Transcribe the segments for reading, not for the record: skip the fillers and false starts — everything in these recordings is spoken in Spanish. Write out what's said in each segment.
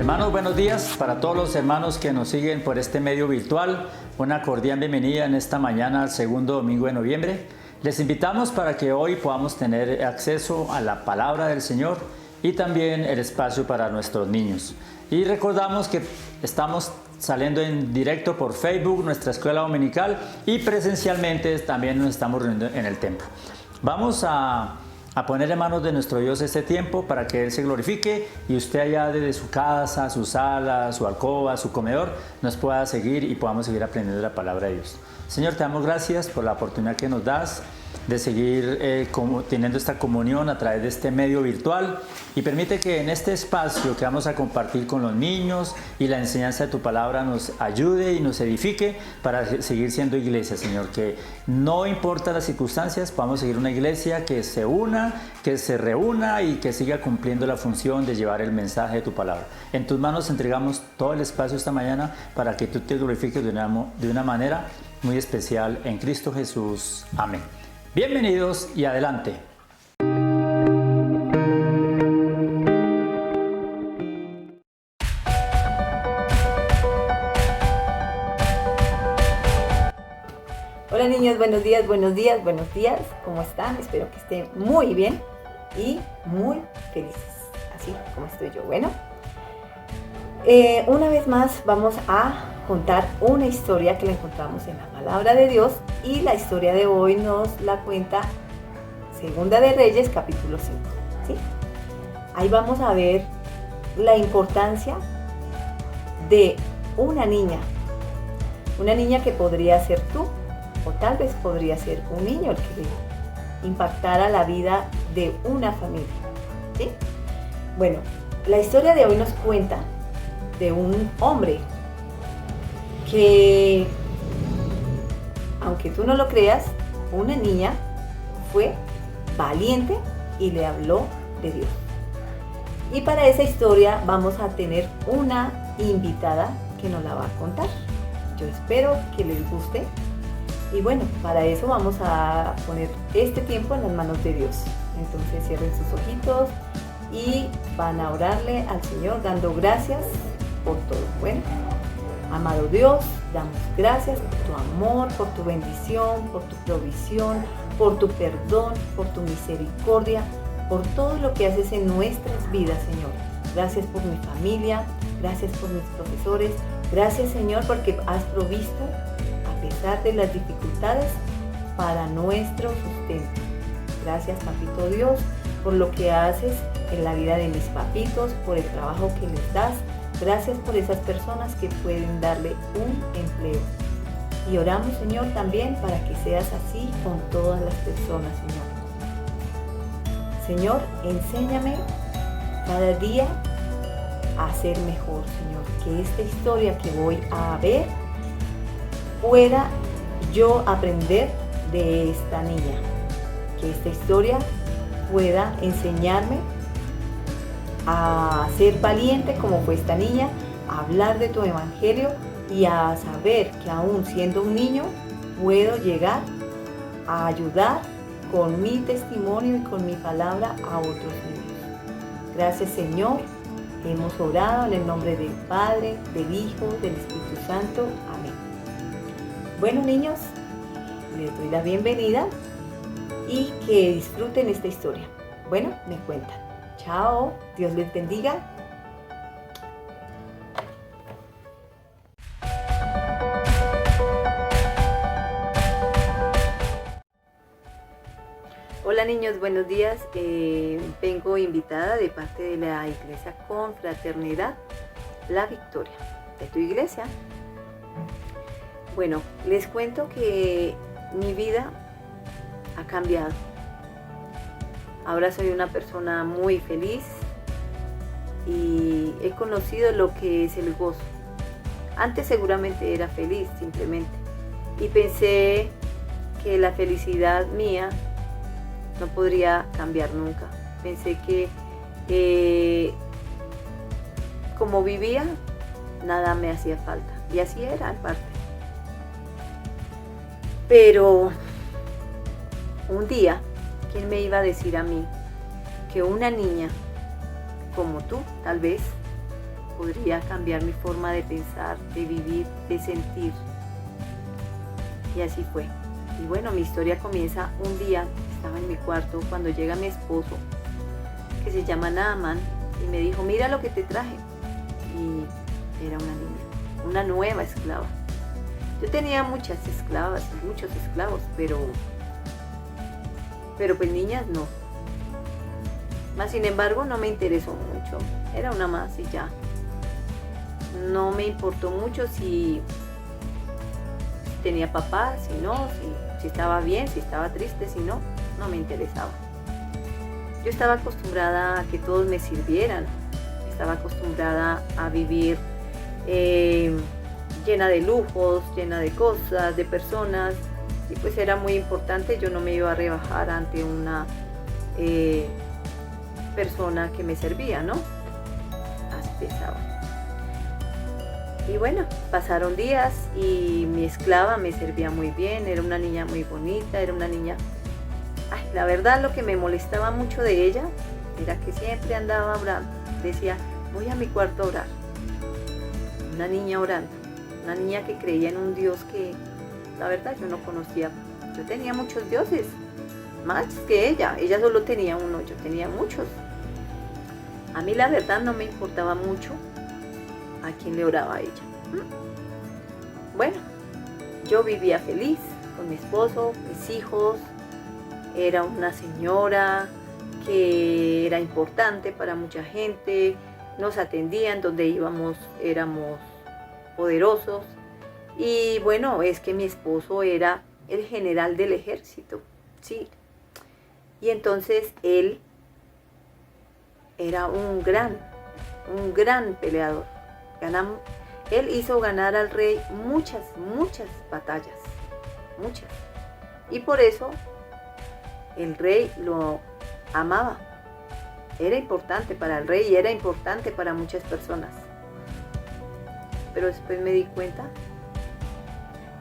Hermanos, buenos días para todos los hermanos que nos siguen por este medio virtual. Una cordial bienvenida en esta mañana al segundo domingo de noviembre. Les invitamos para que hoy podamos tener acceso a la palabra del Señor y también el espacio para nuestros niños. Y recordamos que estamos saliendo en directo por Facebook, nuestra escuela dominical, y presencialmente también nos estamos reuniendo en el templo. Vamos a poner en manos de nuestro Dios este tiempo para que Él se glorifique y usted allá desde su casa, su sala, su alcoba, su comedor, nos pueda seguir y podamos seguir aprendiendo la palabra de Dios. Señor, te damos gracias por la oportunidad que nos das de seguir teniendo esta comunión a través de este medio virtual, y permite que en este espacio que vamos a compartir con los niños y la enseñanza de tu palabra nos ayude y nos edifique para seguir siendo iglesia, Señor, que no importa las circunstancias, podamos seguir una iglesia que se una, que se reúna y que siga cumpliendo la función de llevar el mensaje de tu palabra. En tus manos entregamos todo el espacio esta mañana para que tú te glorifiques de una manera muy especial en Cristo Jesús. Amén. Bienvenidos y adelante. Hola niños, buenos días, buenos días, buenos días. ¿Cómo están? Espero que estén muy bien y muy felices, así como estoy yo. Bueno, una vez más vamos a contar una historia que la encontramos en la palabra de Dios, y la historia de hoy nos la cuenta Segunda de Reyes, capítulo 5. ¿Sí? Ahí vamos a ver la importancia de una niña que podría ser tú, o tal vez podría ser un niño el que impactara la vida de una familia. ¿Sí? Bueno, la historia de hoy nos cuenta de un hombre que, aunque tú no lo creas, una niña fue valiente y le habló de Dios. Y para esa historia vamos a tener una invitada que nos la va a contar. Yo espero que les guste. Y bueno, para eso vamos a poner este tiempo en las manos de Dios. Entonces cierren sus ojitos y van a orarle al Señor dando gracias por todo. Bueno, amado Dios, damos gracias por tu amor, por tu bendición, por tu provisión, por tu perdón, por tu misericordia, por todo lo que haces en nuestras vidas, Señor. Gracias por mi familia, gracias por mis profesores, gracias, Señor, porque has provisto, a pesar de las dificultades, para nuestro sustento. Gracias, Papito Dios, por lo que haces en la vida de mis papitos, por el trabajo que les das. Gracias por esas personas que pueden darle un empleo. Y oramos, Señor, también para que seas así con todas las personas, Señor. Señor, enséñame cada día a ser mejor, Señor. Que esta historia que voy a ver pueda yo aprender de esta niña. Que esta historia pueda enseñarme a ser valiente como fue esta niña, a hablar de tu evangelio y a saber que aún siendo un niño puedo llegar a ayudar con mi testimonio y con mi palabra a otros niños. Gracias, Señor. Hemos orado en el nombre del Padre, del Hijo, del Espíritu Santo. Amén. Bueno, niños, les doy la bienvenida y que disfruten esta historia. Bueno, me cuentan. Chao, Dios les bendiga. Hola niños, buenos días. Vengo invitada de parte de la Iglesia Confraternidad La Victoria, de tu iglesia. Bueno, les cuento que mi vida ha cambiado. Ahora soy una persona muy feliz y he conocido lo que es el gozo. Antes seguramente era feliz simplemente y pensé que la felicidad mía no podría cambiar nunca. Pensé que como vivía, nada me hacía falta. Y así era en parte. Pero un día, ¿quién me iba a decir a mí que una niña como tú, tal vez, podría cambiar mi forma de pensar, de vivir, de sentir. Y así fue. Y bueno, mi historia comienza un día, estaba en mi cuarto, cuando llega mi esposo, que se llama Naaman, y me dijo, mira lo que te traje. Y era una niña, una nueva esclava. Yo tenía muchas esclavas, muchos esclavos, pero pues niñas no. Mas sin embargo no me interesó mucho, era una más y ya. No me importó mucho si tenía papá, si no, si estaba bien, si estaba triste, si no, no me interesaba. Yo estaba acostumbrada a que todos me sirvieran, estaba acostumbrada a vivir llena de lujos, llena de cosas, de personas, y pues era muy importante, yo no me iba a rebajar ante una persona que me servía, ¿no? Así pensaba. Y bueno, pasaron días y mi esclava me servía muy bien, era una niña muy bonita, era una niña... Ay, la verdad lo que me molestaba mucho de ella era que siempre andaba orando, decía, voy a mi cuarto a orar. Una niña orando, una niña que creía en un Dios que la verdad yo no conocía. Yo tenía muchos dioses, más que ella solo tenía uno, yo tenía muchos. A mí la verdad no me importaba mucho a quién le oraba a ella. Bueno, yo vivía feliz con mi esposo, mis hijos, era una señora que era importante para mucha gente, nos atendían, donde íbamos éramos poderosos. Y bueno, es que mi esposo era el general del ejército, sí. Y entonces él era un gran peleador. Él hizo ganar al rey muchas batallas, muchas. Y por eso el rey lo amaba. Era importante para el rey y era importante para muchas personas. Pero después me di cuenta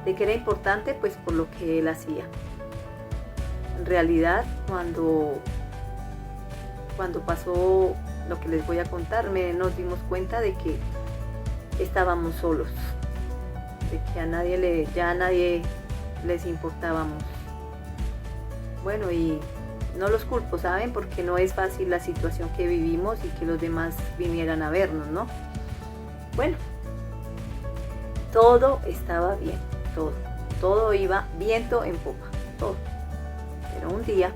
de que era importante pues por lo que él hacía. En realidad, cuando pasó lo que les voy a contar, nos dimos cuenta de que estábamos solos, de que ya a nadie les importábamos. Bueno, y no los culpo, ¿saben? Porque no es fácil la situación que vivimos y que los demás vinieran a vernos, ¿no? Bueno, todo estaba bien, todo iba viento en popa, todo. Pero un día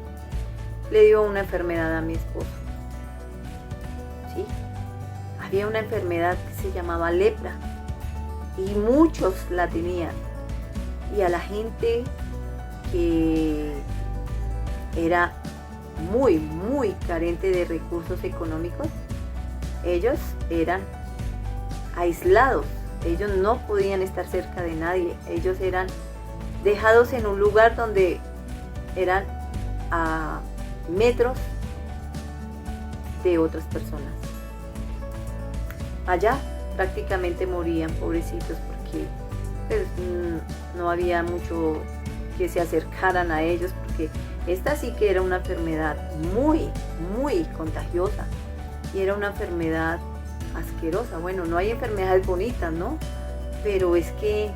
le dio una enfermedad a mi esposo. ¿Sí? Había una enfermedad que se llamaba lepra y muchos la tenían. Y a la gente que era muy carente de recursos económicos, ellos eran aislados, ellos no podían estar cerca de nadie, ellos eran dejados en un lugar donde eran a metros de otras personas. Allá prácticamente morían, pobrecitos, porque pues, no había mucho que se acercaran a ellos, porque esta sí que era una enfermedad muy contagiosa y era una enfermedad asquerosa. Bueno, no hay enfermedades bonitas, ¿no? Pero es que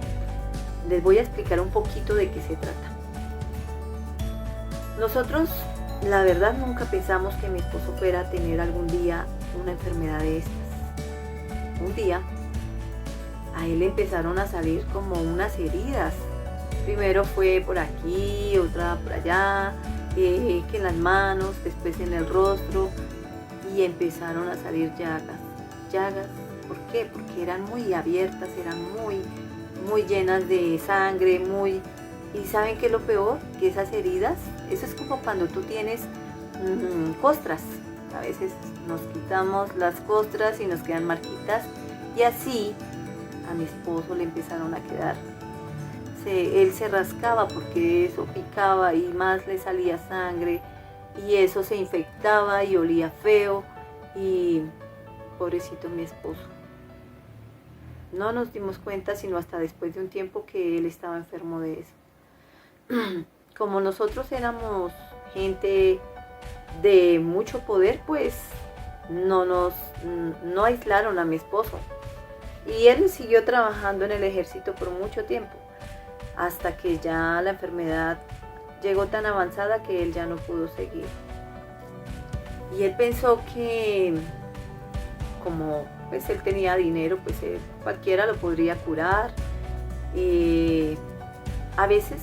les voy a explicar un poquito de qué se trata. Nosotros, la verdad, nunca pensamos que mi esposo fuera a tener algún día una enfermedad de estas. Un día, a él empezaron a salir como unas heridas. Primero fue por aquí, otra por allá, que en las manos, después en el rostro, y empezaron a salir llagas. ¿Por qué? Porque eran muy abiertas, eran muy llenas de sangre, ¿Y saben qué es lo peor? Que esas heridas, eso es como cuando tú tienes costras. A veces nos quitamos las costras y nos quedan marquitas, y así a mi esposo le empezaron a quedar. Él se rascaba porque eso picaba y más le salía sangre, y eso se infectaba y olía feo, y pobrecito mi esposo. No nos dimos cuenta sino hasta después de un tiempo que él estaba enfermo de eso. Como nosotros éramos gente de mucho poder, pues no aislaron a mi esposo. Y él siguió trabajando en el ejército por mucho tiempo, hasta que ya la enfermedad llegó tan avanzada que él ya no pudo seguir. Y él pensó que como pues él tenía dinero, pues cualquiera lo podría curar. Y a veces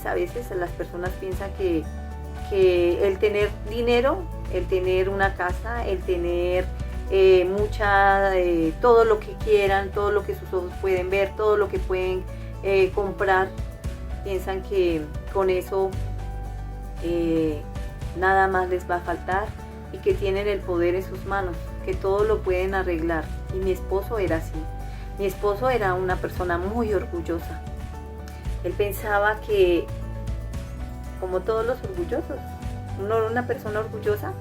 las personas piensan que el tener dinero, el tener una casa, el tener todo lo que quieran, todo lo que sus ojos pueden ver, todo lo que pueden comprar, piensan que con eso nada más les va a faltar y que tienen el poder en sus manos, que todo lo pueden arreglar. Y mi esposo era así. Mi esposo era una persona muy orgullosa. Él pensaba que, como todos los orgullosos, una persona orgullosa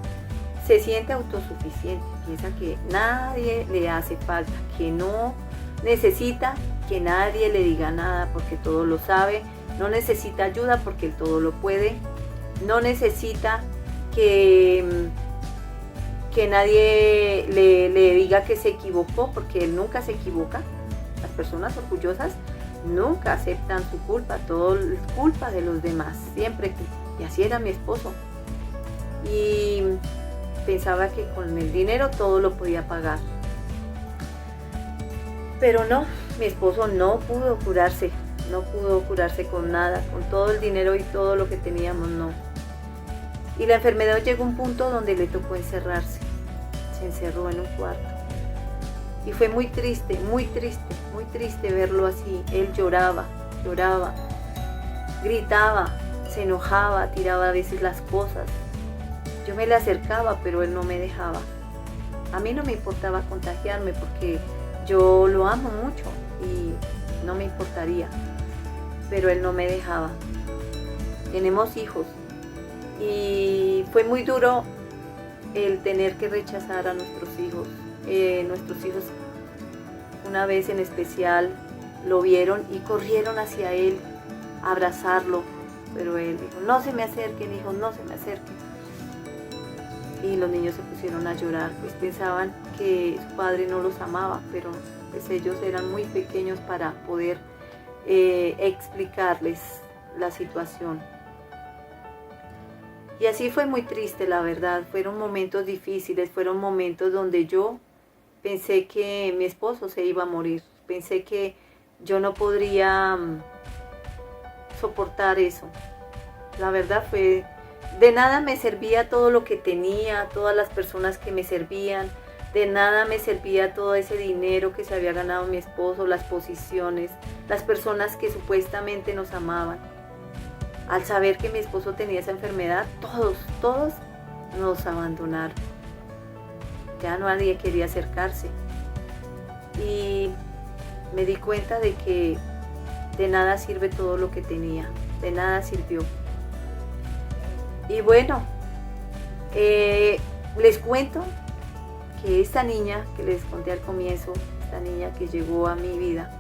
se siente autosuficiente, piensa que nadie le hace falta, que no necesita que nadie le diga nada porque todo lo sabe, no necesita ayuda porque él todo lo puede, no necesita que nadie le diga que se equivocó porque él nunca se equivoca. Las personas orgullosas nunca aceptan su culpa, todo es culpa de los demás, siempre. Y así era mi esposo. Y pensaba que con el dinero todo lo podía pagar. Pero no, mi esposo no pudo curarse con nada, con todo el dinero y todo lo que teníamos, no. Y la enfermedad llegó a un punto donde le tocó encerrarse. Se encerró en un cuarto. Y fue muy triste verlo así. Él lloraba, gritaba, se enojaba, tiraba a veces las cosas. Yo me le acercaba, pero él no me dejaba. A mí no me importaba contagiarme porque yo lo amo mucho y no me importaría. Pero él no me dejaba. Tenemos hijos y fue muy duro el tener que rechazar a nuestros hijos. Nuestros hijos una vez en especial lo vieron y corrieron hacia él a abrazarlo, pero él dijo, no se me acerquen, hijos, no se me acerquen. Y los niños se pusieron a llorar, pues pensaban que su padre no los amaba, pero pues ellos eran muy pequeños para poder explicarles la situación. Y así fue muy triste, la verdad. Fueron momentos difíciles, fueron momentos donde yo pensé que mi esposo se iba a morir. Pensé que yo no podría soportar eso. La verdad fue, de nada me servía todo lo que tenía, todas las personas que me servían. De nada me servía todo ese dinero que se había ganado mi esposo, las posiciones, las personas que supuestamente nos amaban. Al saber que mi esposo tenía esa enfermedad, todos nos abandonaron. Ya nadie quería acercarse. Y me di cuenta de que de nada sirve todo lo que tenía, de nada sirvió. Y bueno, les cuento que esta niña que les conté al comienzo, esta niña que llegó a mi vida,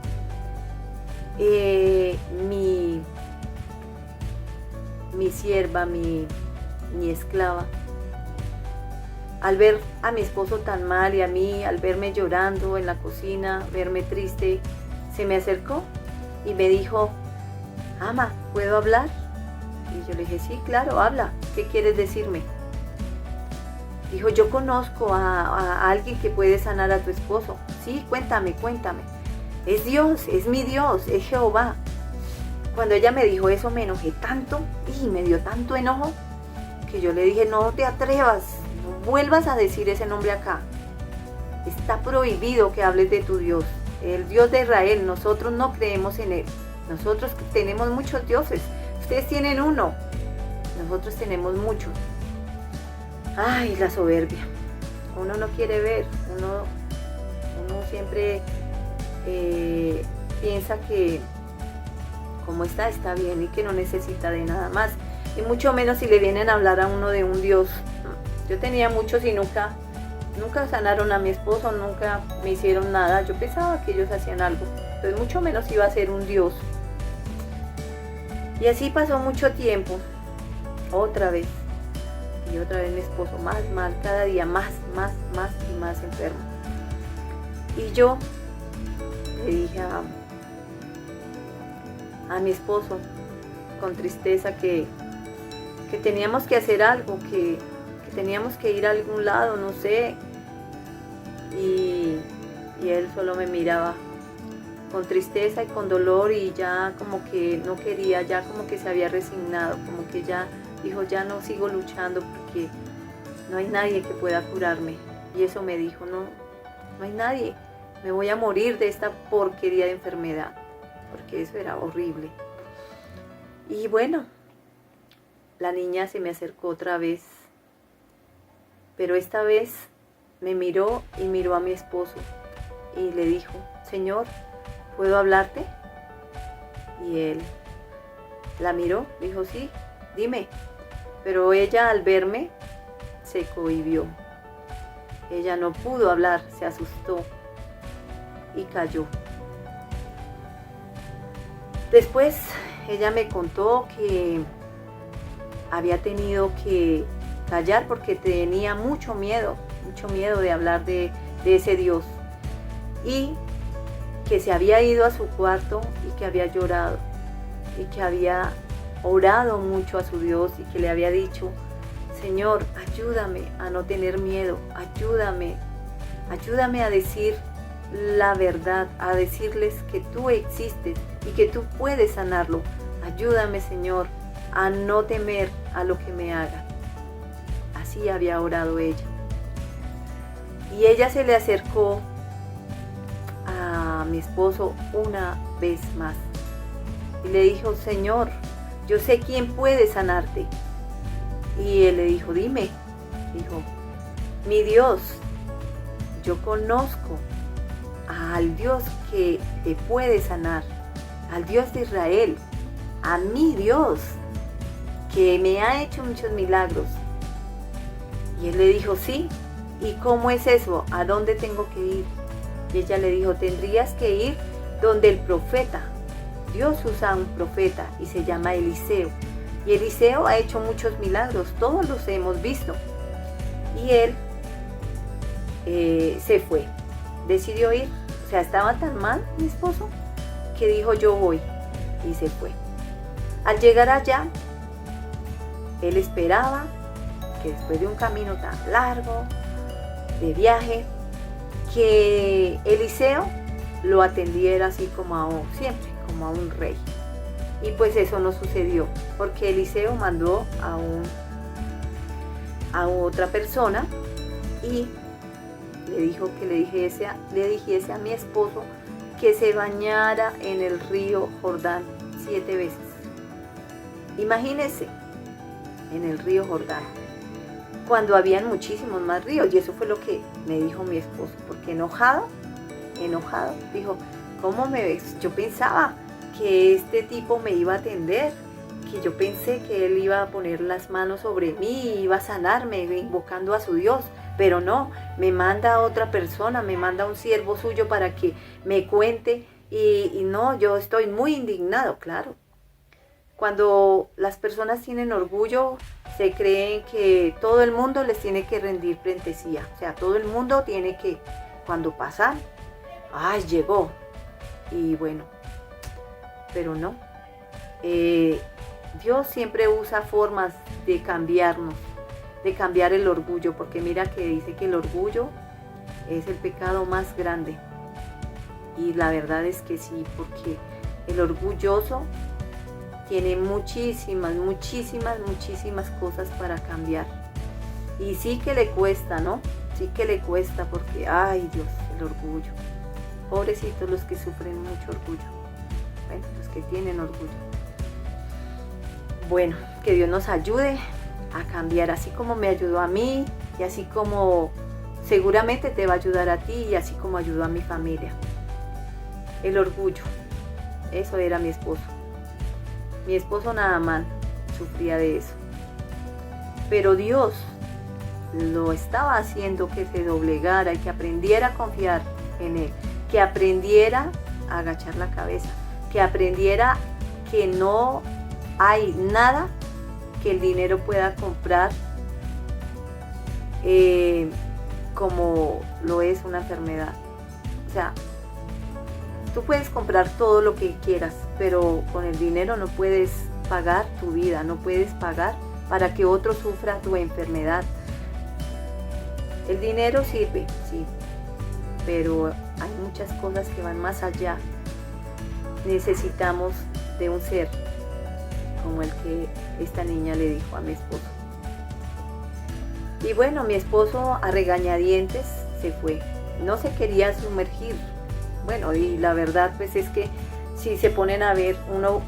mi sierva, mi esclava, al ver a mi esposo tan mal y a mí, al verme llorando en la cocina, verme triste, se me acercó y me dijo, ama, ¿puedo hablar? Y yo le dije, sí, claro, habla, ¿qué quieres decirme? Dijo, yo conozco a alguien que puede sanar a tu esposo. Sí, cuéntame. Es Dios, es mi Dios, es Jehová. Cuando ella me dijo eso me enojé tanto y me dio tanto enojo que yo le dije, no te atrevas, no vuelvas a decir ese nombre acá. Está prohibido que hables de tu Dios, el Dios de Israel. Nosotros no creemos en él. Nosotros tenemos muchos dioses. Ustedes tienen uno, nosotros tenemos muchos. Ay, la soberbia. Uno no quiere ver, uno siempre piensa que como está bien y que no necesita de nada más. Y mucho menos si le vienen a hablar a uno de un Dios. Yo tenía muchos y nunca sanaron a mi esposo, nunca me hicieron nada. Yo pensaba que ellos hacían algo, entonces mucho menos iba a ser un Dios. Y así pasó mucho tiempo, otra vez. Y otra vez mi esposo más mal, cada día más y más enfermo. Y yo le dije a mi esposo con tristeza que teníamos que hacer algo, que teníamos que ir a algún lado, no sé. Y él solo me miraba con tristeza y con dolor, y ya como que no quería, ya como que se había resignado, como que ya dijo, ya no sigo luchando porque no hay nadie que pueda curarme. Y eso me dijo, no hay nadie, me voy a morir de esta porquería de enfermedad, porque eso era horrible. Y bueno, la niña se me acercó otra vez, pero esta vez me miró y miró a mi esposo y le dijo, Señor, ¿puedo hablarte? Y él la miró, dijo, sí, dime. Pero ella al verme se cohibió. Ella no pudo hablar, se asustó y cayó. Después ella me contó que había tenido que callar porque tenía mucho miedo de hablar de ese Dios, y que se había ido a su cuarto y que había llorado y que había orado mucho a su Dios y que le había dicho, Señor, ayúdame a no tener miedo, ayúdame a decir la verdad, a decirles que tú existes y que tú puedes sanarlo. Ayúdame, Señor, a no temer a lo que me haga. Así había orado ella. Y ella se le acercó a mi esposo una vez más y le dijo, Señor, yo sé quién puede sanarte. Y él le dijo, dime. Dijo, mi Dios, yo conozco al Dios que te puede sanar, al Dios de Israel, a mi Dios, que me ha hecho muchos milagros. Y él le dijo, sí, ¿y cómo es eso? ¿A dónde tengo que ir? Y ella le dijo, tendrías que ir donde el profeta. Dios usa a un profeta y se llama Eliseo. Y Eliseo ha hecho muchos milagros, todos los hemos visto. Y él se fue, decidió ir. O sea, estaba tan mal mi esposo que dijo, yo voy, y se fue. Al llegar allá, él esperaba que después de un camino tan largo de viaje, que Eliseo lo atendiera así como siempre, como a un rey. Y pues eso no sucedió, porque Eliseo mandó a otra persona y le dijo que le dijese a mi esposo que se bañara en el río Jordán 7 veces. Imagínense, en el río Jordán, cuando habían muchísimos más ríos. Y eso fue lo que me dijo mi esposo, porque enojado, dijo, ¿cómo me ves? Yo pensaba que este tipo me iba a atender, que yo pensé que él iba a poner las manos sobre mí, iba a sanarme, invocando a su Dios, pero no, me manda a otra persona, me manda a un siervo suyo para que me cuente, y no, yo estoy muy indignado, claro. Cuando las personas tienen orgullo, se creen que todo el mundo les tiene que rendir pleitesía. O sea, todo el mundo tiene que, cuando pasan, ¡ay, llegó! Y bueno, pero no. Dios siempre usa formas de cambiarnos, de cambiar el orgullo, porque mira que dice que el orgullo es el pecado más grande. Y la verdad es que sí, porque el orgulloso tiene muchísimas cosas para cambiar. Y sí que le cuesta, ¿no? Sí que le cuesta porque, ay Dios, el orgullo. Pobrecitos los que sufren mucho orgullo. Bueno, los que tienen orgullo. Bueno, que Dios nos ayude a cambiar, así como me ayudó a mí, y así como seguramente te va a ayudar a ti, y así como ayudó a mi familia. El orgullo. Eso era mi esposo. Mi esposo Naamán sufría de eso. Pero Dios lo estaba haciendo que se doblegara y que aprendiera a confiar en Él. Que aprendiera a agachar la cabeza. Que aprendiera que no hay nada que el dinero pueda comprar como lo es una enfermedad. O sea, tú puedes comprar todo lo que quieras, pero con el dinero no puedes pagar tu vida, no puedes pagar para que otro sufra tu enfermedad. El dinero sirve, sí, pero hay muchas cosas que van más allá. Necesitamos de un ser como el que esta niña le dijo a mi esposo. Y bueno, mi esposo a regañadientes se fue. No se quería sumergir. Bueno, y la verdad pues es que si se ponen a ver, uno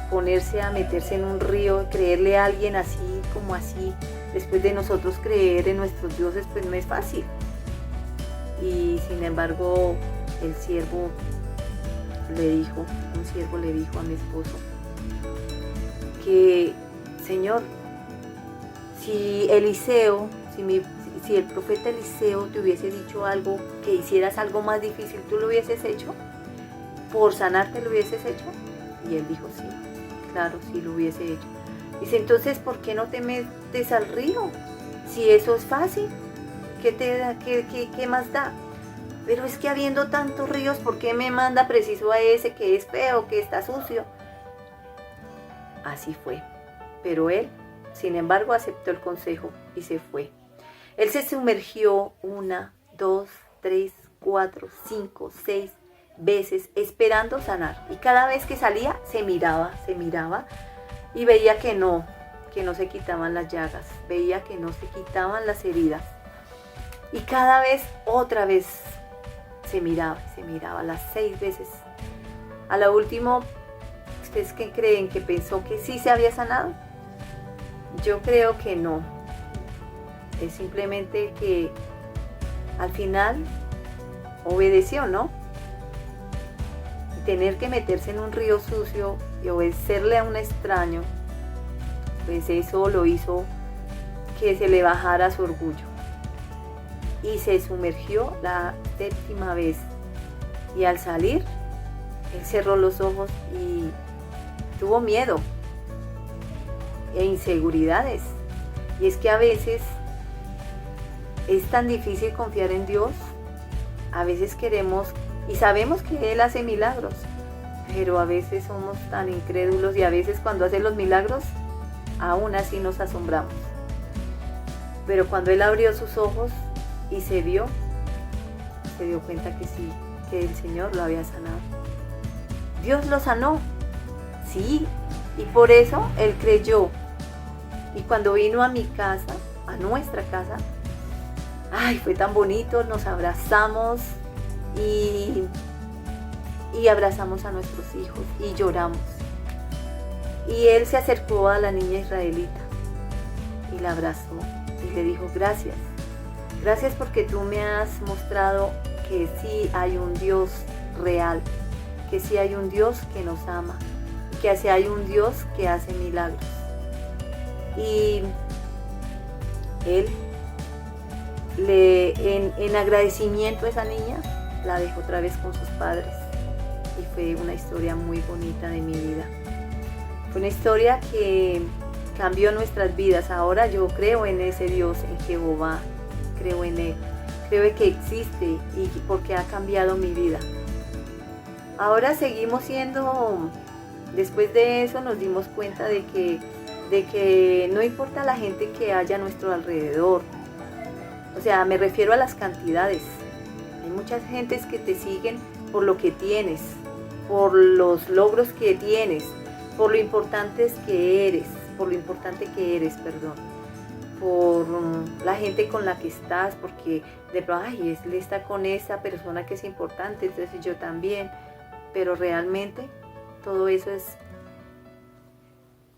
ponerse a meterse en un río, creerle a alguien así como así, después de nosotros creer en nuestros dioses, pues no es fácil. Y sin embargo, un siervo le dijo a mi esposo que, Señor, si Eliseo, si el profeta Eliseo te hubiese dicho algo, que hicieras algo más difícil, ¿tú lo hubieses hecho? ¿Por sanarte lo hubieses hecho? Y él dijo, sí, claro, sí lo hubiese hecho. Dice, entonces, ¿por qué no te metes al río? Si eso es fácil, ¿qué más da? Pero es que habiendo tantos ríos, ¿por qué me manda preciso a ese que es feo, que está sucio? Así fue. Pero él, sin embargo, aceptó el consejo y se fue. Él se sumergió 1, 2, 3, 4, 5, 6 veces esperando sanar. Y cada vez que salía se miraba y veía que no se quitaban las llagas, veía que no se quitaban las heridas. Y cada vez, otra vez, se miraba las 6 veces. A la última, ¿ustedes qué creen? ¿Que pensó que sí se había sanado? Yo creo que no. Es simplemente que al final obedeció, ¿no? Y tener que meterse en un río sucio y obedecerle a un extraño, pues eso lo hizo que se le bajara su orgullo. Y se sumergió la 7ª vez. Y al salir, él cerró los ojos y tuvo miedo e inseguridades. Y es que a veces es tan difícil confiar en Dios. A veces queremos y sabemos que Él hace milagros, pero a veces somos tan incrédulos y a veces cuando hace los milagros, aún así nos asombramos. Pero cuando Él abrió sus ojos y se dio cuenta que sí, que el Señor lo había sanado. Dios lo sanó, sí, y por eso Él creyó. Y cuando vino a mi casa, a nuestra casa, ay, fue tan bonito, nos abrazamos y abrazamos a nuestros hijos y lloramos. Y Él se acercó a la niña israelita y la abrazó y le dijo, gracias. Gracias porque tú me has mostrado que sí hay un Dios real, que sí hay un Dios que nos ama, que sí hay un Dios que hace milagros. Y Él, en agradecimiento a esa niña, la dejó otra vez con sus padres. Y fue una historia muy bonita de mi vida. Fue una historia que cambió nuestras vidas. Ahora yo creo en ese Dios, en Jehová. Creo en Él, creo que existe y porque ha cambiado mi vida. Ahora seguimos siendo, después de eso nos dimos cuenta de que no importa la gente que haya a nuestro alrededor. O sea, me refiero a las cantidades. Hay muchas gentes que te siguen por lo que tienes, por los logros que tienes, por lo importante que eres, por la gente con la que estás, porque de pronto, ay, él está con esa persona que es importante, entonces yo también, pero realmente todo eso es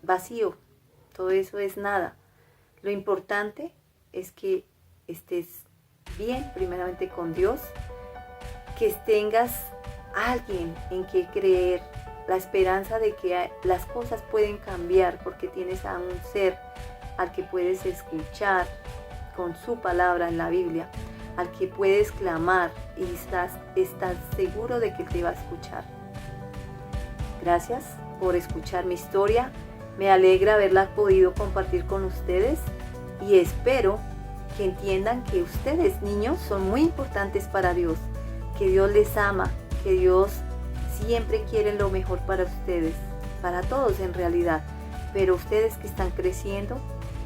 vacío, todo eso es nada. Lo importante es que estés bien, primeramente con Dios, que tengas alguien en que creer, la esperanza de que las cosas pueden cambiar, porque tienes a un ser al que puedes escuchar con su palabra en la Biblia, al que puedes clamar y estás seguro de que te va a escuchar. Gracias por escuchar mi historia. Me alegra haberla podido compartir con ustedes y espero que entiendan que ustedes, niños, son muy importantes para Dios, que Dios les ama, que Dios siempre quiere lo mejor para ustedes, para todos en realidad, pero ustedes que están creciendo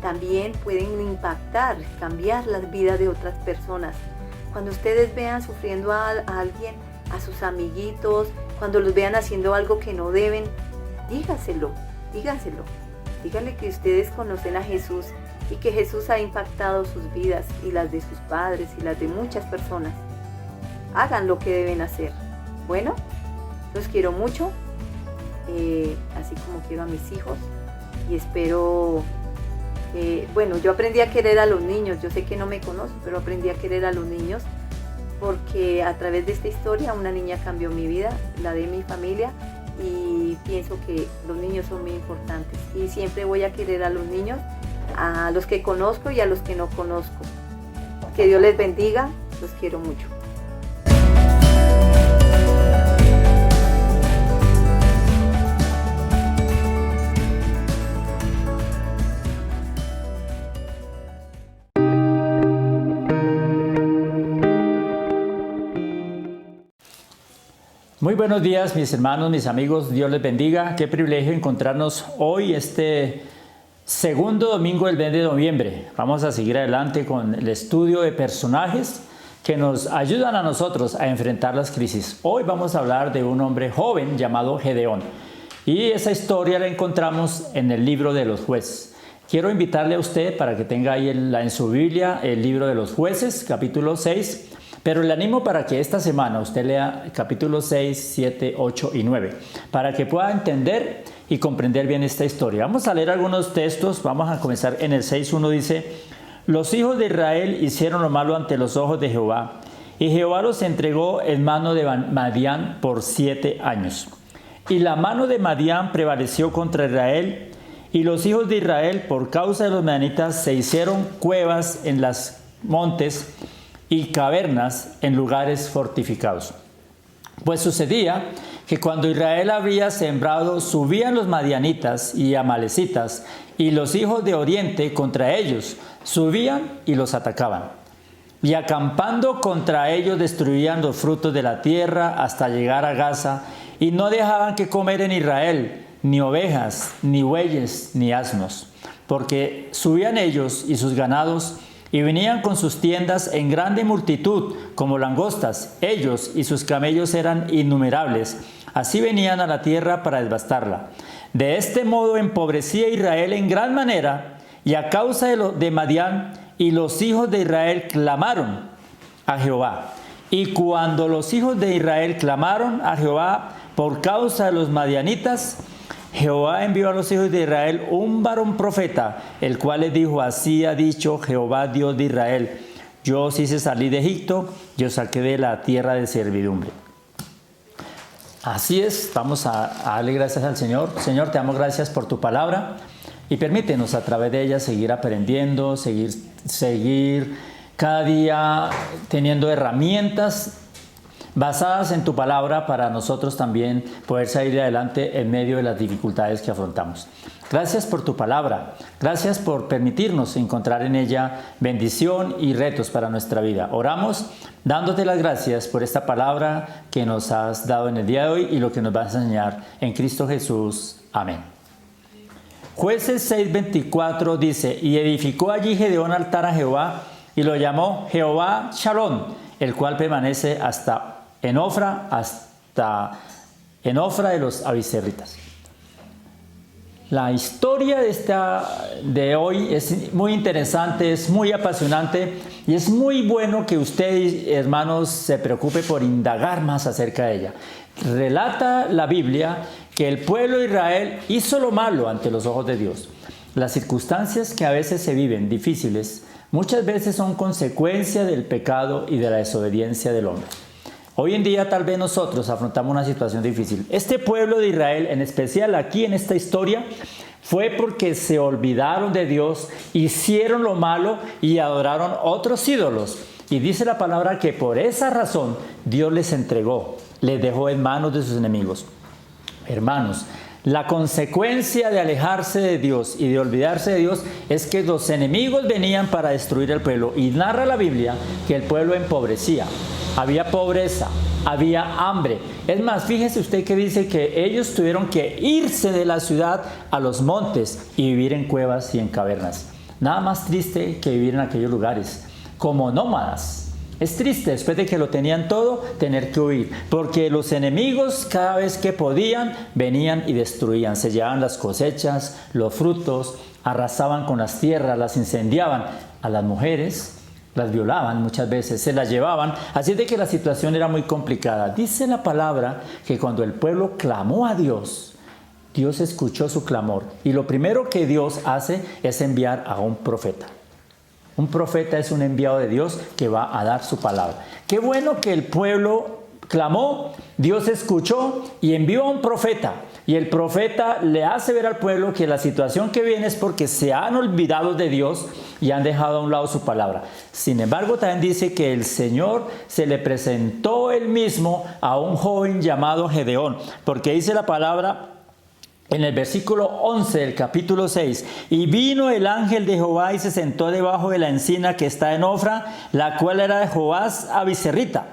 también pueden impactar, cambiar las vidas de otras personas. Cuando ustedes vean sufriendo a alguien, a sus amiguitos, cuando los vean haciendo algo que no deben, dígaselo. Díganle que ustedes conocen a Jesús y que Jesús ha impactado sus vidas y las de sus padres y las de muchas personas. Hagan lo que deben hacer. Bueno, los quiero mucho, así como quiero a mis hijos, y espero bueno, yo aprendí a querer a los niños. Yo sé que no me conocen, pero aprendí a querer a los niños porque a través de esta historia una niña cambió mi vida, la de mi familia, y pienso que los niños son muy importantes y siempre voy a querer a los niños, a los que conozco y a los que no conozco. Que Dios les bendiga, los quiero mucho. Muy buenos días, mis hermanos, mis amigos, Dios les bendiga. Qué privilegio encontrarnos hoy, este segundo domingo del mes de noviembre. Vamos a seguir adelante con el estudio de personajes que nos ayudan a nosotros a enfrentar las crisis. Hoy vamos a hablar de un hombre joven llamado Gedeón. Y esa historia la encontramos en el libro de los jueces. Quiero invitarle a usted para que tenga ahí en su Biblia el libro de los jueces, capítulo 6. Pero le animo para que esta semana usted lea capítulos 6, 7, 8 y 9, para que pueda entender y comprender bien esta historia. Vamos a leer algunos textos. Vamos a comenzar en el 6.1. Dice: los hijos de Israel hicieron lo malo ante los ojos de Jehová, y Jehová los entregó en mano de Madián por 7 años. Y la mano de Madián prevaleció contra Israel, y los hijos de Israel, por causa de los madianitas, se hicieron cuevas en los montes y cavernas en lugares fortificados. Pues sucedía que cuando Israel había sembrado, subían los madianitas y amalecitas, y los hijos de Oriente contra ellos subían y los atacaban. Y acampando contra ellos destruían los frutos de la tierra hasta llegar a Gaza, y no dejaban que comer en Israel ni ovejas, ni bueyes, ni asnos, porque subían ellos y sus ganados, y venían con sus tiendas en grande multitud, como langostas. Ellos y sus camellos eran innumerables. Así venían a la tierra para devastarla. De este modo empobrecía Israel en gran manera, y a causa de Madián, y los hijos de Israel clamaron a Jehová. Y cuando los hijos de Israel clamaron a Jehová por causa de los madianitas, Jehová envió a los hijos de Israel un varón profeta, el cual les dijo: así ha dicho Jehová, Dios de Israel: yo os hice salir de Egipto, yo saqué de la tierra de servidumbre. Así es, vamos a darle gracias al Señor. Señor, te damos gracias por tu palabra y permítenos a través de ella seguir aprendiendo, seguir cada día teniendo herramientas basadas en tu palabra para nosotros también poder salir adelante en medio de las dificultades que afrontamos. Gracias por tu palabra. Gracias por permitirnos encontrar en ella bendición y retos para nuestra vida. Oramos dándote las gracias por esta palabra que nos has dado en el día de hoy y lo que nos vas a enseñar en Cristo Jesús. Amén. Jueces 6:24 dice: y edificó allí Gedeón altar a Jehová y lo llamó Jehová Shalom, el cual permanece hasta en Ofra de los abiserritas. La historia de hoy es muy interesante, es muy apasionante y es muy bueno que usted, hermanos, se preocupe por indagar más acerca de ella. Relata la Biblia que el pueblo de Israel hizo lo malo ante los ojos de Dios. Las circunstancias que a veces se viven difíciles muchas veces son consecuencia del pecado y de la desobediencia del hombre. Hoy en día tal vez nosotros afrontamos una situación difícil. Este pueblo de Israel, en especial aquí en esta historia, fue porque se olvidaron de Dios, hicieron lo malo y adoraron otros ídolos. Y dice la palabra que por esa razón Dios les entregó, les dejó en manos de sus enemigos. Hermanos, La consecuencia de alejarse de Dios y de olvidarse de Dios es que los enemigos venían para destruir el pueblo. Y narra la Biblia que el pueblo empobrecía. Había pobreza, había hambre. Es más, fíjese usted que dice que ellos tuvieron que irse de la ciudad a los montes y vivir en cuevas y en cavernas. Nada más triste que vivir en aquellos lugares, como nómadas. Es triste, después de que lo tenían todo, tener que huir, porque los enemigos cada vez que podían, venían y destruían. Se llevaban las cosechas, los frutos, arrasaban con las tierras, las incendiaban. A las mujeres las violaban muchas veces, se las llevaban. Así de que la situación era muy complicada. Dice la palabra que cuando el pueblo clamó a Dios, Dios escuchó su clamor. Y lo primero que Dios hace es enviar a un profeta. Un profeta es un enviado de Dios que va a dar su palabra. Qué bueno que el pueblo clamó, Dios escuchó y envió a un profeta. Y el profeta le hace ver al pueblo que la situación que viene es porque se han olvidado de Dios y han dejado a un lado su palabra. Sin embargo, también dice que el Señor se le presentó él mismo a un joven llamado Gedeón, porque dice la palabra en el versículo 11 del capítulo 6, y vino el ángel de Jehová y se sentó debajo de la encina que está en Ofra, la cual era de Joás Abiserrita.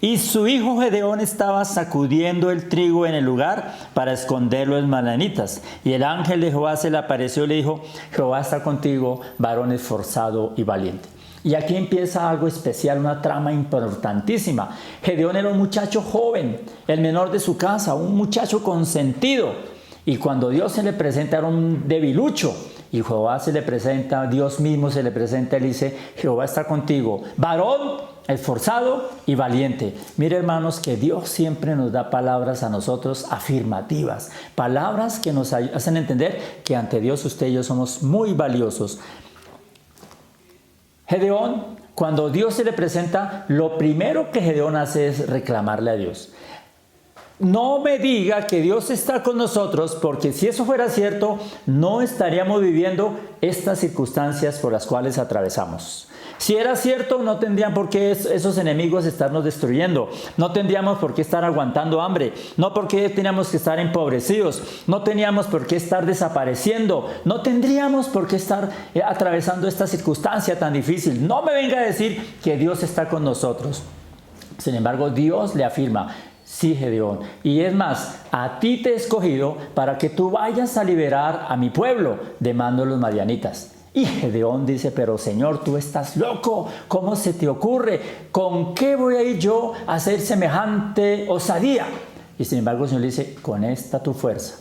Y su hijo Gedeón estaba sacudiendo el trigo en el lugar para esconderlo de los madianitas. Y el ángel de Jehová se le apareció y le dijo: Jehová está contigo, varón esforzado y valiente. Y aquí empieza algo especial, una trama importantísima. Gedeón era un muchacho joven, el menor de su casa, un muchacho consentido. Y cuando Dios se le presenta era un debilucho. Y Jehová se le presenta, Dios mismo se le presenta y le dice: Jehová está contigo, varón esforzado y valiente. Mire, hermanos, que Dios siempre nos da palabras a nosotros afirmativas. Palabras que nos hacen entender que ante Dios usted y yo somos muy valiosos. Gedeón, cuando Dios se le presenta, lo primero que Gedeón hace es reclamarle a Dios. No me diga que Dios está con nosotros, porque si eso fuera cierto, no estaríamos viviendo estas circunstancias por las cuales atravesamos. Si era cierto, no tendrían por qué esos enemigos estarnos destruyendo. No tendríamos por qué estar aguantando hambre. No por qué teníamos que estar empobrecidos. No teníamos por qué estar desapareciendo. No tendríamos por qué estar atravesando esta circunstancia tan difícil. No me venga a decir que Dios está con nosotros. Sin embargo, Dios le afirma: sí, Gedeón, y es más, a ti te he escogido para que tú vayas a liberar a mi pueblo de mano de los madianitas. Y Gedeón dice: pero Señor, tú estás loco, ¿cómo se te ocurre? ¿Con qué voy a ir yo a hacer semejante osadía? Y sin embargo el Señor le dice: con esta tu fuerza.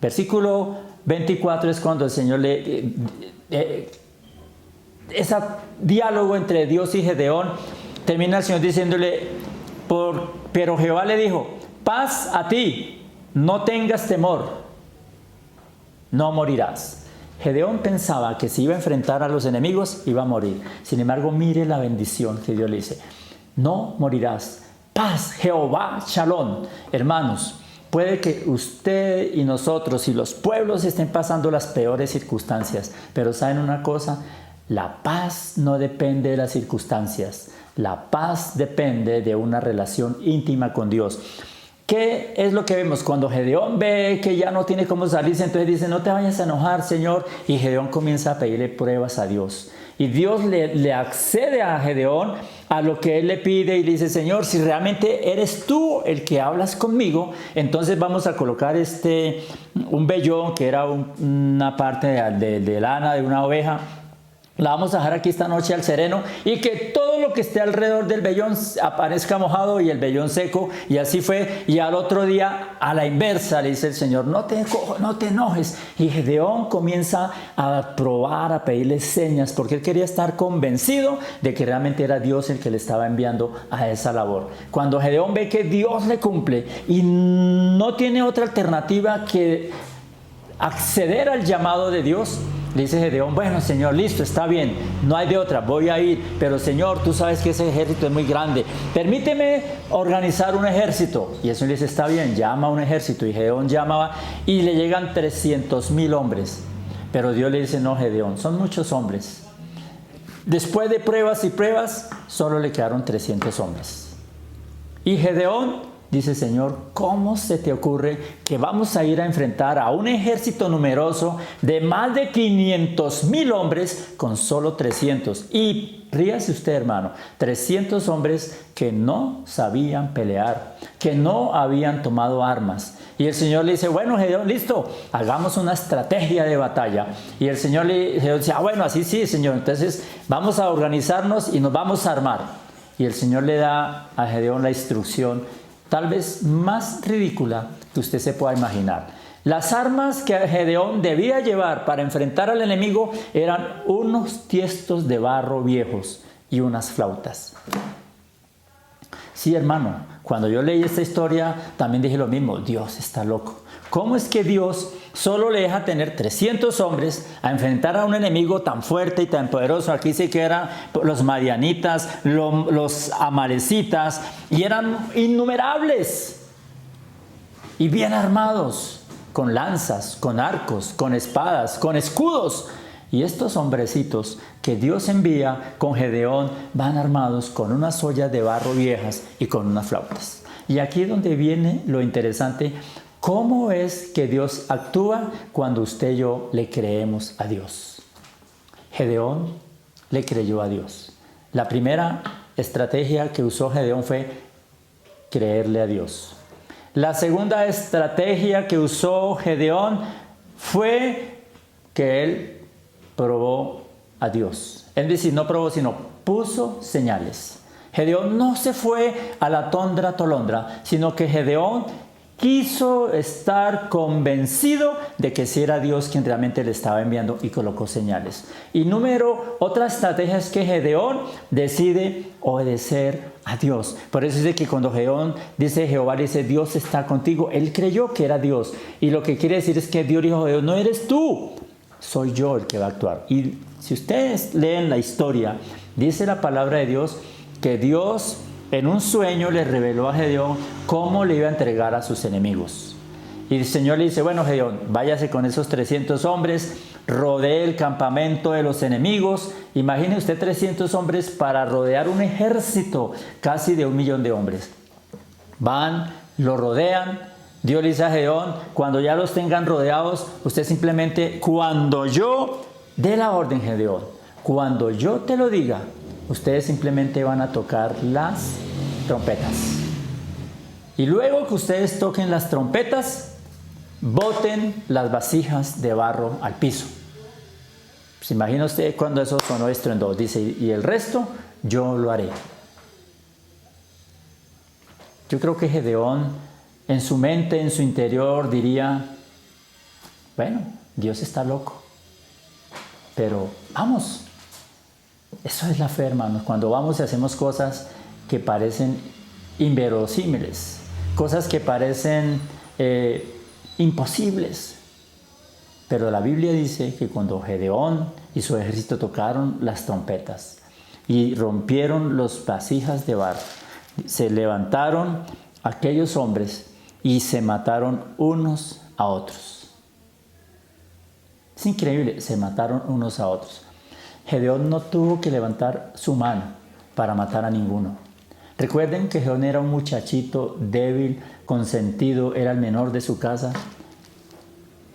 Versículo 24 es cuando el Señor ese diálogo entre Dios y Gedeón, termina el Señor diciéndole: pero Jehová le dijo: paz a ti, no tengas temor, no morirás. Gedeón pensaba que si iba a enfrentar a los enemigos, iba a morir. Sin embargo, mire la bendición que Dios le dice: no morirás. Paz, Jehová, Shalom. Hermanos, puede que usted y nosotros y los pueblos estén pasando las peores circunstancias, pero ¿saben una cosa? La paz no depende de las circunstancias. La paz depende de una relación íntima con Dios. ¿Qué es lo que vemos? Cuando Gedeón ve que ya no tiene cómo salirse, entonces dice: no te vayas a enojar, Señor. Y Gedeón comienza a pedirle pruebas a Dios. Y Dios le accede a Gedeón a lo que él le pide y le dice: Señor, si realmente eres tú el que hablas conmigo, entonces vamos a colocar un vellón, que era una parte de lana de una oveja. La vamos a dejar aquí esta noche al sereno, y que todo lo que esté alrededor del vellón aparezca mojado y el vellón seco. Y así fue. Y al otro día, a la inversa, le dice el Señor: no te enojes. Y Gedeón comienza a probar, a pedirle señas, porque él quería estar convencido de que realmente era Dios el que le estaba enviando a esa labor. Cuando Gedeón ve que Dios le cumple y no tiene otra alternativa que acceder al llamado de Dios, le dice Gedeón: bueno, Señor, listo, está bien, no hay de otra, voy a ir, pero Señor, tú sabes que ese ejército es muy grande, permíteme organizar un ejército. Y el Señor le dice: está bien, llama a un ejército. Y Gedeón llamaba y le llegan 300,000 hombres. Pero Dios le dice: no, Gedeón, son muchos hombres. Después de pruebas y pruebas, solo le quedaron 300 hombres. Y Gedeón dice: Señor, ¿cómo se te ocurre que vamos a ir a enfrentar a un ejército numeroso de más de 500,000 hombres con solo 300? Y ríase usted, hermano, 300 hombres que no sabían pelear, que no habían tomado armas. Y el Señor le dice: bueno, Gedeón, listo, hagamos una estrategia de batalla. Y el Señor le dice: bueno, así sí, Señor, entonces vamos a organizarnos y nos vamos a armar. Y el Señor le da a Gedeón la instrucción tal vez más ridícula que usted se pueda imaginar. Las armas que Gedeón debía llevar para enfrentar al enemigo eran unos tiestos de barro viejos y unas flautas. Sí, hermano, cuando yo leí esta historia también dije lo mismo: Dios está loco. ¿Cómo es que Dios solo le deja tener 300 hombres a enfrentar a un enemigo tan fuerte y tan poderoso? Aquí dice que eran los madianitas, los amalecitas, y eran innumerables y bien armados, con lanzas, con arcos, con espadas, con escudos. Y estos hombrecitos que Dios envía con Gedeón van armados con unas ollas de barro viejas y con unas flautas. Y aquí es donde viene lo interesante: ¿cómo es que Dios actúa cuando usted y yo le creemos a Dios? Gedeón le creyó a Dios. La primera estrategia que usó Gedeón fue creerle a Dios. La segunda estrategia que usó Gedeón fue que él probó a Dios. Es decir, no probó, sino puso señales. Gedeón no se fue a la tondra tolondra, sino que Gedeón quiso estar convencido de que sí era Dios quien realmente le estaba enviando, y colocó señales. Y otra estrategia es que Gedeón decide obedecer a Dios. Por eso dice que cuando Gedeón dice, Jehová le dice: Dios está contigo, él creyó que era Dios. Y lo que quiere decir es que Dios dijo: Gedeón, no eres tú, soy yo el que va a actuar. Y si ustedes leen la historia, dice la palabra de Dios que Dios en un sueño le reveló a Gedeón cómo le iba a entregar a sus enemigos. Y el Señor le dice: bueno, Gedeón, váyase con esos 300 hombres, rodee el campamento de los enemigos. Imagine usted 300 hombres para rodear un ejército casi de 1,000,000 de hombres. Van, lo rodean. Dios le dice a Gedeón: cuando ya los tengan rodeados, usted simplemente, cuando yo dé la orden, Gedeón, cuando yo te lo diga, ustedes simplemente van a tocar las trompetas. Y luego que ustedes toquen las trompetas, boten las vasijas de barro al piso. ¿Se imagina usted cuando eso sonó estruendoso? Dice: y el resto yo lo haré. Yo creo que Gedeón, en su mente, en su interior, diría: bueno, Dios está loco, pero vamos. Eso es la fe, hermanos, cuando vamos y hacemos cosas que parecen inverosímiles, cosas que parecen imposibles. Pero la Biblia dice que cuando Gedeón y su ejército tocaron las trompetas y rompieron las vasijas de barro, se levantaron aquellos hombres y se mataron unos a otros. Es increíble, se mataron unos a otros. Gedeón no tuvo que levantar su mano para matar a ninguno. Recuerden que Gedeón era un muchachito débil, consentido, era el menor de su casa.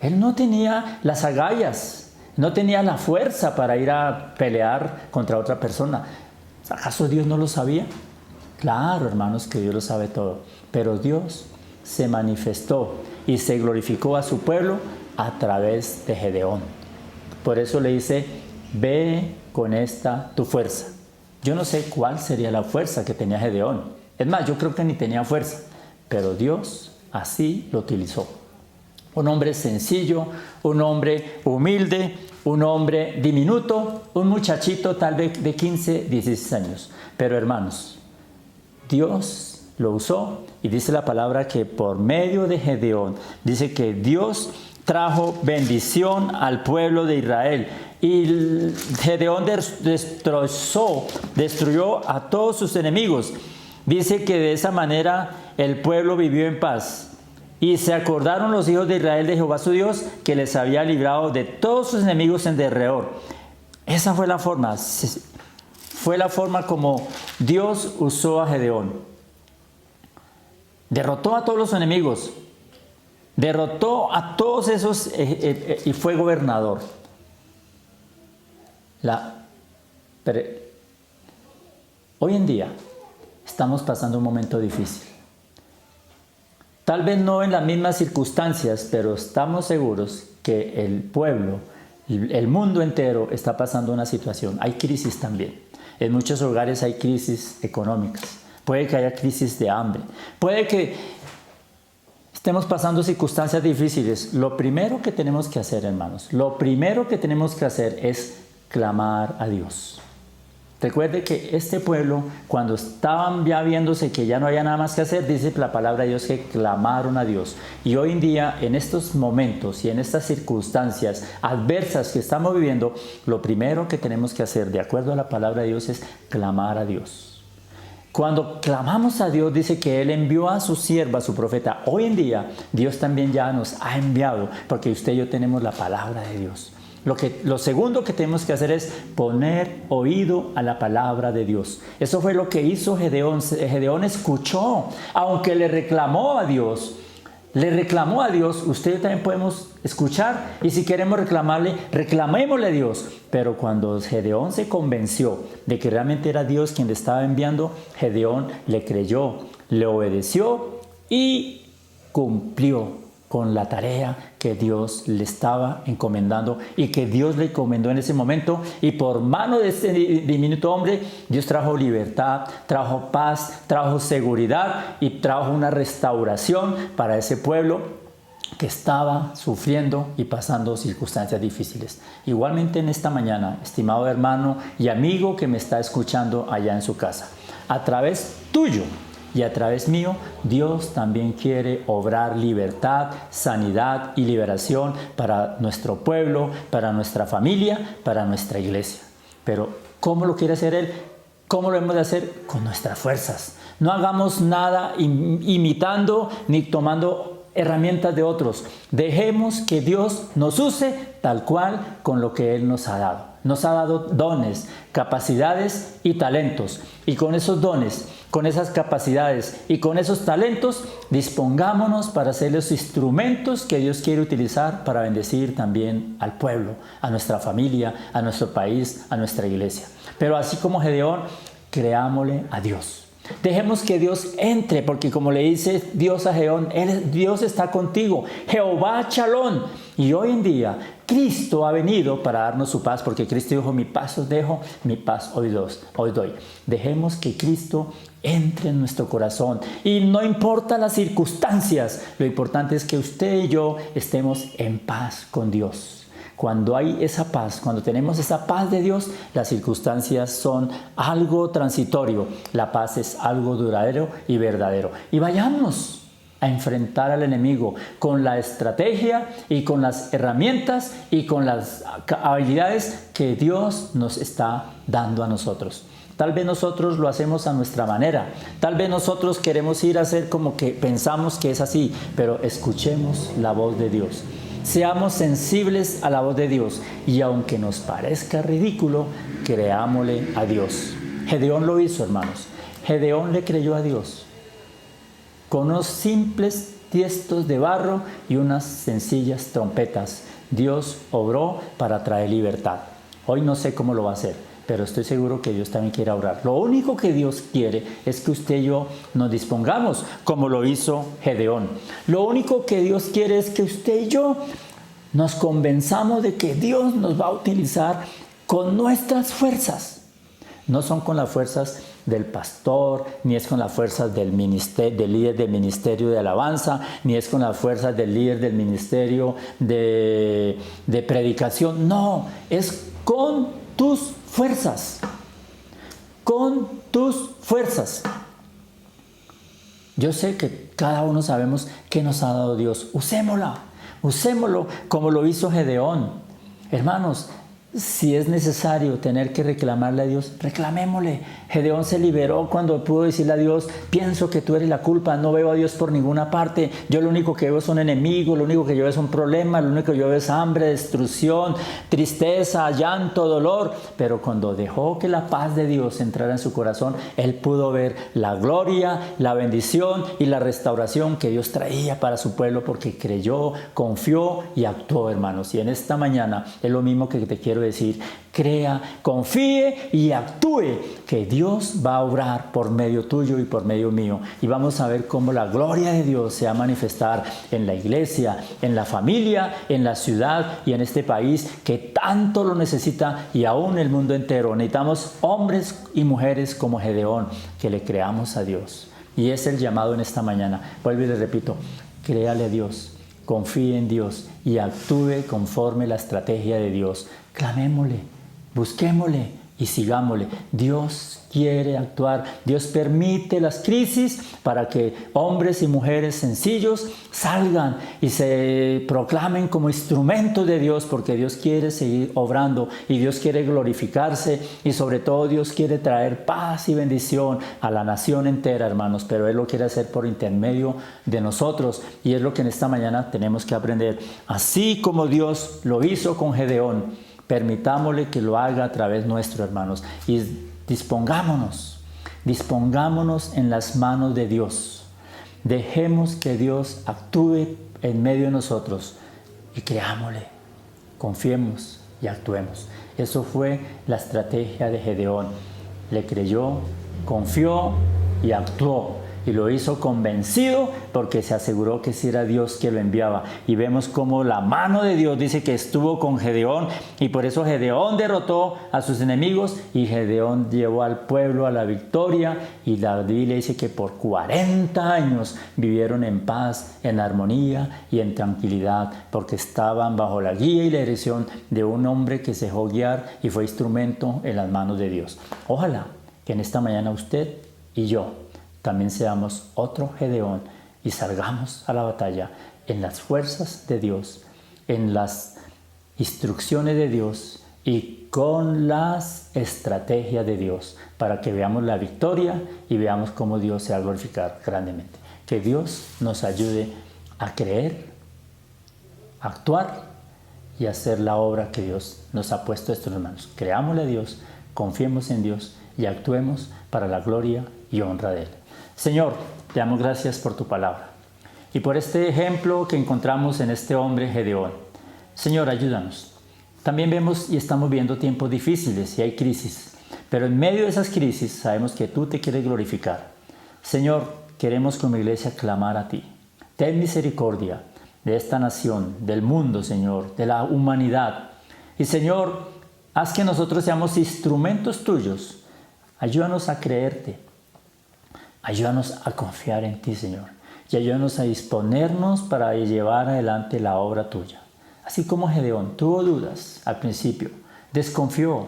Él no tenía las agallas, no tenía la fuerza para ir a pelear contra otra persona. ¿Acaso Dios no lo sabía? Claro, hermanos, que Dios lo sabe todo. Pero Dios se manifestó y se glorificó a su pueblo a través de Gedeón. Por eso le dice: ve con esta tu fuerza. Yo no sé cuál sería la fuerza que tenía Gedeón. Es más, yo creo que ni tenía fuerza. Pero Dios así lo utilizó. Un hombre sencillo, un hombre humilde, un hombre diminuto, un muchachito tal vez de 15, 16 años. Pero hermanos, Dios lo usó, y dice la palabra que por medio de Gedeón, dice que Dios trajo bendición al pueblo de Israel. Y Gedeón destruyó a todos sus enemigos. Dice que de esa manera el pueblo vivió en paz. Y se acordaron los hijos de Israel de Jehová su Dios, que les había librado de todos sus enemigos en derredor. Esa fue la forma. Fue la forma como Dios usó a Gedeón. Derrotó a todos los enemigos. Derrotó a todos esos y fue gobernador. Hoy en día estamos pasando un momento difícil. Tal vez no en las mismas circunstancias, pero estamos seguros que el pueblo, el mundo entero está pasando una situación. Hay crisis también. En muchos hogares hay crisis económicas. Puede que haya crisis de hambre. Puede que estemos pasando circunstancias difíciles. Lo primero que tenemos que hacer, hermanos, lo primero que tenemos que hacer es clamar a Dios. Recuerde que este pueblo, cuando estaban ya viéndose que ya no había nada más que hacer, dice la palabra de Dios que clamaron a Dios. Y hoy en día, en estos momentos y en estas circunstancias adversas que estamos viviendo, lo primero que tenemos que hacer, de acuerdo a la palabra de Dios, es clamar a Dios. Cuando clamamos a Dios, dice que Él envió a su sierva, a su profeta. Hoy en día, Dios también ya nos ha enviado, porque usted y yo tenemos la palabra de Dios. Lo segundo que tenemos que hacer es poner oído a la palabra de Dios. Eso fue lo que hizo Gedeón. Gedeón escuchó, aunque le reclamó a Dios. Usted y yo también podemos escuchar, y si queremos reclamarle, reclamémosle a Dios. Pero cuando Gedeón se convenció de que realmente era Dios quien le estaba enviando, Gedeón le creyó, le obedeció y cumplió con la tarea que Dios le estaba encomendando y que Dios le encomendó en ese momento. Y por mano de este diminuto hombre, Dios trajo libertad, trajo paz, trajo seguridad y trajo una restauración para ese pueblo que estaba sufriendo y pasando circunstancias difíciles. Igualmente en esta mañana, estimado hermano y amigo que me está escuchando allá en su casa, a través tuyo y a través mío, Dios también quiere obrar libertad, sanidad y liberación para nuestro pueblo, para nuestra familia, para nuestra iglesia. Pero, ¿cómo lo quiere hacer Él? ¿Cómo lo hemos de hacer? Con nuestras fuerzas. No hagamos nada imitando ni tomando herramientas de otros. Dejemos que Dios nos use tal cual con lo que Él nos ha dado. Nos ha dado dones, capacidades y talentos. Y con esos dones, con esas capacidades y con esos talentos, dispongámonos para ser los instrumentos que Dios quiere utilizar para bendecir también al pueblo, a nuestra familia, a nuestro país, a nuestra iglesia. Pero así como Gedeón, creámosle a Dios. Dejemos que Dios entre, porque como le dice Dios a Gedeón, Dios está contigo, Jehová Shalom. Y hoy en día Cristo ha venido para darnos su paz, porque Cristo dijo: mi paz os dejo, mi paz hoy doy. Dejemos que Cristo entre en nuestro corazón, y no importa las circunstancias, lo importante es que usted y yo estemos en paz con Dios. Cuando hay esa paz, cuando tenemos esa paz de Dios, las circunstancias son algo transitorio. La paz es algo duradero y verdadero. Y vayamos a enfrentar al enemigo con la estrategia y con las herramientas y con las habilidades que Dios nos está dando a nosotros. Tal vez nosotros lo hacemos a nuestra manera. Tal vez nosotros queremos ir a hacer como que pensamos que es así, pero escuchemos la voz de Dios. Seamos sensibles a la voz de Dios, y aunque nos parezca ridículo, creámosle a Dios. Gedeón lo hizo, hermanos. Gedeón le creyó a Dios. Con unos simples tiestos de barro y unas sencillas trompetas, Dios obró para traer libertad. Hoy no sé cómo lo va a hacer, pero estoy seguro que Dios también quiere obrar. Lo único que Dios quiere es que usted y yo nos dispongamos, como lo hizo Gedeón. Lo único que Dios quiere es que usted y yo nos convenzamos de que Dios nos va a utilizar con nuestras fuerzas. No son con las fuerzas del pastor, ni es con las fuerzas del líder del ministerio de alabanza, ni es con las fuerzas del líder del ministerio de predicación. No, es con tus fuerzas. Con tus fuerzas. Yo sé que cada uno sabemos qué nos ha dado Dios. Usémoslo como lo hizo Gedeón. Hermanos, Si es necesario tener que reclamarle a Dios, reclamémosle. Gedeón se liberó cuando pudo decirle a Dios, pienso que tú eres la culpa, no veo a Dios por ninguna parte, yo lo único que veo son enemigos, lo único que yo veo son problemas, lo único que yo veo es hambre, destrucción, tristeza, llanto, dolor. Pero cuando dejó que la paz de Dios entrara en su corazón, él pudo ver la gloria, la bendición y la restauración que Dios traía para su pueblo, porque creyó, confió y actuó, hermanos. Y en esta mañana es lo mismo que te quiero decir: crea, confíe y actúe, que Dios va a obrar por medio tuyo y por medio mío. Y vamos a ver cómo la gloria de Dios se va a manifestar en la iglesia, en la familia, en la ciudad y en este país que tanto lo necesita, y aún el mundo entero. Necesitamos hombres y mujeres como Gedeón, que le creamos a Dios. Y es el llamado en esta mañana. Vuelvo y le repito: créale a Dios, confíe en Dios y actúe conforme la estrategia de Dios. Clamémosle, busquémosle y sigámosle. Dios quiere actuar. Dios permite las crisis para que hombres y mujeres sencillos salgan y se proclamen como instrumentos de Dios, porque Dios quiere seguir obrando y Dios quiere glorificarse, y sobre todo Dios quiere traer paz y bendición a la nación entera, hermanos, pero Él lo quiere hacer por intermedio de nosotros, y es lo que en esta mañana tenemos que aprender. Así como Dios lo hizo con Gedeón, permitámosle que lo haga a través nuestro, hermanos, y dispongámonos en las manos de Dios. Dejemos que Dios actúe en medio de nosotros y creámosle, confiemos y actuemos. Eso fue la estrategia de Gedeón. Le creyó, confió y actuó. Y lo hizo convencido, porque se aseguró que sí era Dios que lo enviaba. Y vemos cómo la mano de Dios dice que estuvo con Gedeón, y por eso Gedeón derrotó a sus enemigos y Gedeón llevó al pueblo a la victoria. Y la Biblia dice que por 40 años vivieron en paz, en armonía y en tranquilidad, porque estaban bajo la guía y la dirección de un hombre que se dejó guiar y fue instrumento en las manos de Dios. Ojalá que en esta mañana usted y yo también seamos otro Gedeón y salgamos a la batalla en las fuerzas de Dios, en las instrucciones de Dios y con las estrategias de Dios, para que veamos la victoria y veamos cómo Dios se va a glorificar grandemente. Que Dios nos ayude a creer, a actuar y a hacer la obra que Dios nos ha puesto en nuestras manos. Creámosle a Dios, confiemos en Dios y actuemos para la gloria y honra de Él. Señor, te damos gracias por tu palabra y por este ejemplo que encontramos en este hombre Gedeón. Señor, ayúdanos. También vemos y estamos viendo tiempos difíciles y hay crisis, pero en medio de esas crisis sabemos que tú te quieres glorificar. Señor, queremos como iglesia clamar a ti. Ten misericordia de esta nación, del mundo, Señor, de la humanidad. Y Señor, haz que nosotros seamos instrumentos tuyos. Ayúdanos a creerte. Ayúdanos a confiar en ti, Señor, y ayúdanos a disponernos para llevar adelante la obra tuya. Así como Gedeón tuvo dudas al principio, desconfió,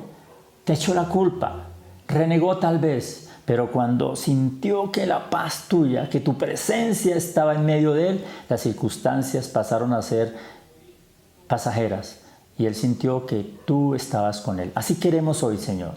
te echó la culpa, renegó tal vez, pero cuando sintió que la paz tuya, que tu presencia estaba en medio de él, las circunstancias pasaron a ser pasajeras y él sintió que tú estabas con él. Así queremos hoy, Señor.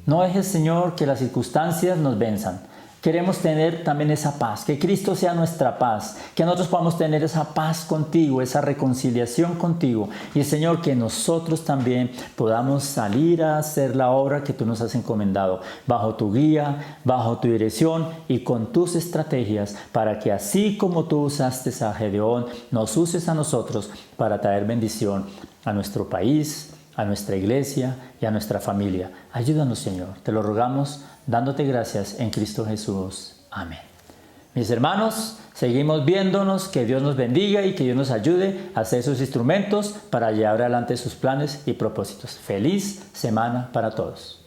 No dejes, Señor, que las circunstancias nos venzan. Queremos tener también esa paz, que Cristo sea nuestra paz, que nosotros podamos tener esa paz contigo, esa reconciliación contigo. Y Señor, que nosotros también podamos salir a hacer la obra que tú nos has encomendado, bajo tu guía, bajo tu dirección y con tus estrategias, para que así como tú usaste a Gedeón, nos uses a nosotros para traer bendición a nuestro país, a nuestra iglesia y a nuestra familia. Ayúdanos, Señor, te lo rogamos, dándote gracias en Cristo Jesús. Amén. Mis hermanos, seguimos viéndonos, que Dios nos bendiga y que Dios nos ayude a ser sus instrumentos para llevar adelante sus planes y propósitos. Feliz semana para todos.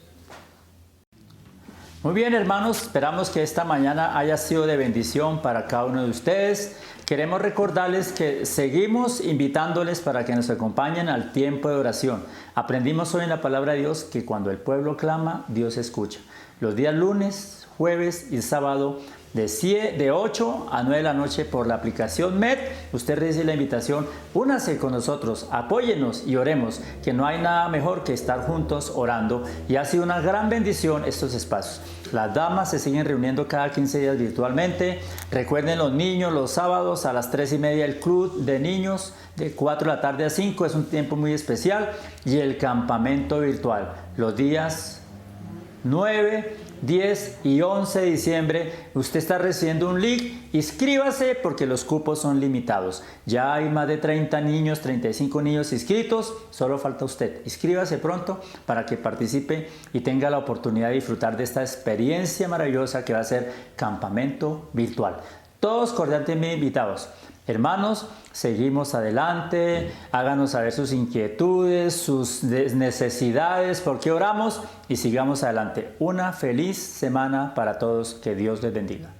Muy bien, hermanos, esperamos que esta mañana haya sido de bendición para cada uno de ustedes. Queremos recordarles que seguimos invitándoles para que nos acompañen al tiempo de oración. Aprendimos hoy en la palabra de Dios que cuando el pueblo clama, Dios escucha. Los días lunes, jueves y sábado de 8 a 9 de la noche por la aplicación MET. Usted recibe la invitación, únase con nosotros, apóyenos y oremos, que no hay nada mejor que estar juntos orando, y ha sido una gran bendición estos espacios. Las damas se siguen reuniendo cada 15 días virtualmente. Recuerden, los niños, los sábados a las 3:30 el club de niños, de 4 de la tarde a 5, es un tiempo muy especial, y el campamento virtual los días 9, 10 y 11 de diciembre. Usted está recibiendo un link, inscríbase porque los cupos son limitados. Ya hay más de 30 niños, 35 niños inscritos, solo falta usted. Inscríbase pronto para que participe y tenga la oportunidad de disfrutar de esta experiencia maravillosa que va a ser campamento virtual. Todos cordialmente invitados. Hermanos, seguimos adelante, háganos saber sus inquietudes, sus necesidades, porque oramos, y sigamos adelante. Una feliz semana para todos, que Dios les bendiga.